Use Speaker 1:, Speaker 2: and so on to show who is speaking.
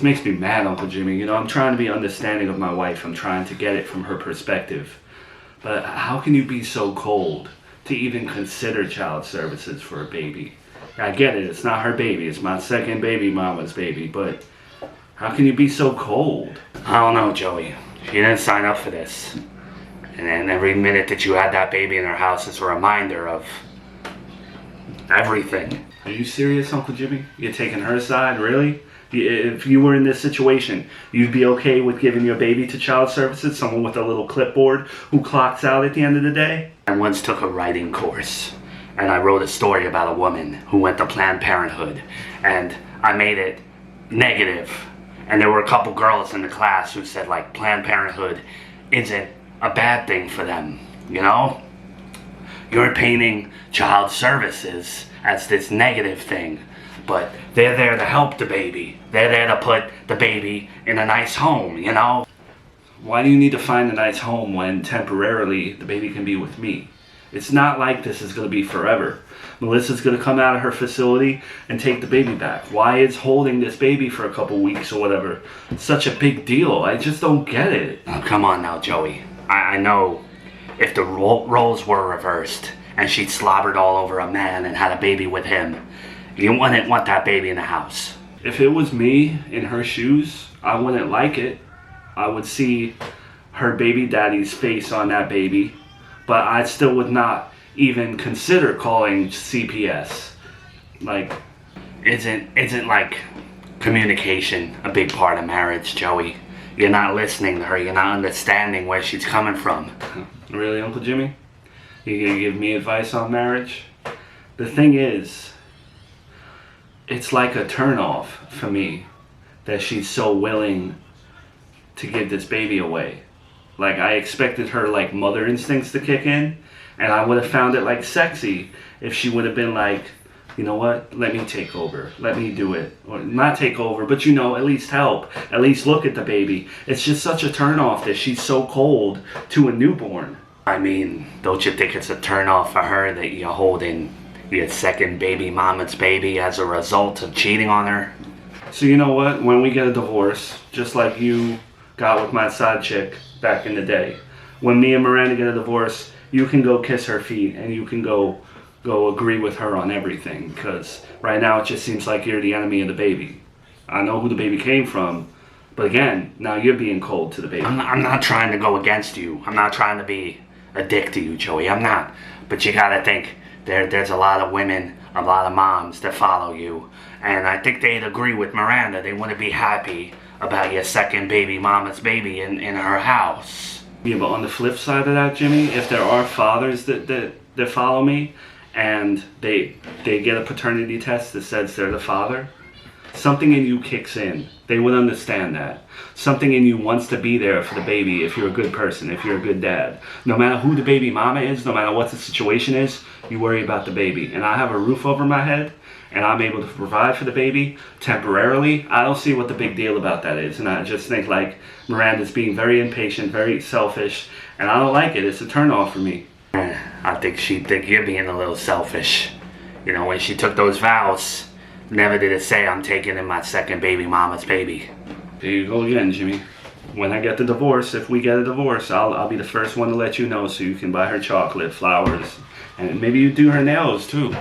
Speaker 1: It makes me mad, Uncle Jimmy. You know, I'm trying to be understanding of my wife. I'm trying to get it from her perspective. But how can you be so cold to even consider child services for a baby? I get it, it's not her baby. It's my second baby mama's baby. But how can you be so cold?
Speaker 2: I don't know, Joey. She didn't sign up for this. And then every minute that you had that baby in her house is a reminder of everything.
Speaker 1: Are you serious, Uncle Jimmy? You're taking her side, really? If you were in this situation, you'd be okay with giving your baby to child services, someone with a little clipboard who clocks out at the end of the day?
Speaker 2: I once took a writing course, and I wrote a story about a woman who went to Planned Parenthood, and I made it negative. And there were a couple girls in the class who said, like, Planned Parenthood isn't a bad thing for them, you know? You're painting child services as this negative thing, but they're there to help the baby. They're there to put the baby in a nice home, you know?
Speaker 1: Why do you need to find a nice home when temporarily the baby can be with me? It's not like this is going to be forever. Melissa's going to come out of her facility and take the baby back. Why is holding this baby for a couple weeks or whatever such a big deal? I just don't get it.
Speaker 2: Oh, come on now, Joey. I know if the roles were reversed and she'd slobbered all over a man and had a baby with him, you wouldn't want that baby in the house.
Speaker 1: If it was me in her shoes, I wouldn't like it. I would see her baby daddy's face on that baby, but I still would not even consider calling CPS. Like,
Speaker 2: Isn't like communication a big part of marriage, Joey? You're not listening to her, you're not understanding where she's coming from.
Speaker 1: really, Uncle Jimmy? You gonna give me advice on marriage? The thing is, it's like a turnoff for me that she's so willing to give this baby away. Like, I expected her, like, mother instincts to kick in, and I would have found it, like, sexy if she would have been like, you know what, let me take over, let me do it. Or not take over, but, you know, at least help, at least look at the baby. It's just such a turnoff that she's so cold to a newborn.
Speaker 2: I mean, don't you think it's a turnoff for her that you're holding your second baby mama's baby as a result of cheating on her?
Speaker 1: So you know what, when we get a divorce, just like you got with my side chick back in the day, when me and Miranda get a divorce, you can go kiss her feet and you can go agree with her on everything, because right now it just seems like you're the enemy of the baby. I know who the baby came from, but again, now you're being cold to the baby.
Speaker 2: I'm not trying to go against you. I'm not trying to be a dick to you, Joey. I'm not. But you gotta think, there's a lot of women, a lot of moms that follow you, and I think they'd agree with Miranda. They wouldn't be happy about your second baby mama's baby in her house.
Speaker 1: Yeah, but on the flip side of that, Jimmy, if there are fathers that follow me and they get a paternity test that says they're the father, something in you kicks in. They would understand that. Something in you wants to be there for the baby if you're a good person, if you're a good dad. No matter who the baby mama is, no matter what the situation is, you worry about the baby. And I have a roof over my head, and I'm able to provide for the baby temporarily. I don't see what the big deal about that is. And I just think, like, Miranda's being very impatient, very selfish, and I don't like it. It's a turnoff for me.
Speaker 2: I think she'd think you're being a little selfish. You know, when she took those vows, never did it say I'm taking in my second baby mama's baby.
Speaker 1: There you go again, Jimmy. When I get the divorce, if we get a divorce, I'll be the first one to let you know so you can buy her chocolate, flowers, and maybe you do her nails too.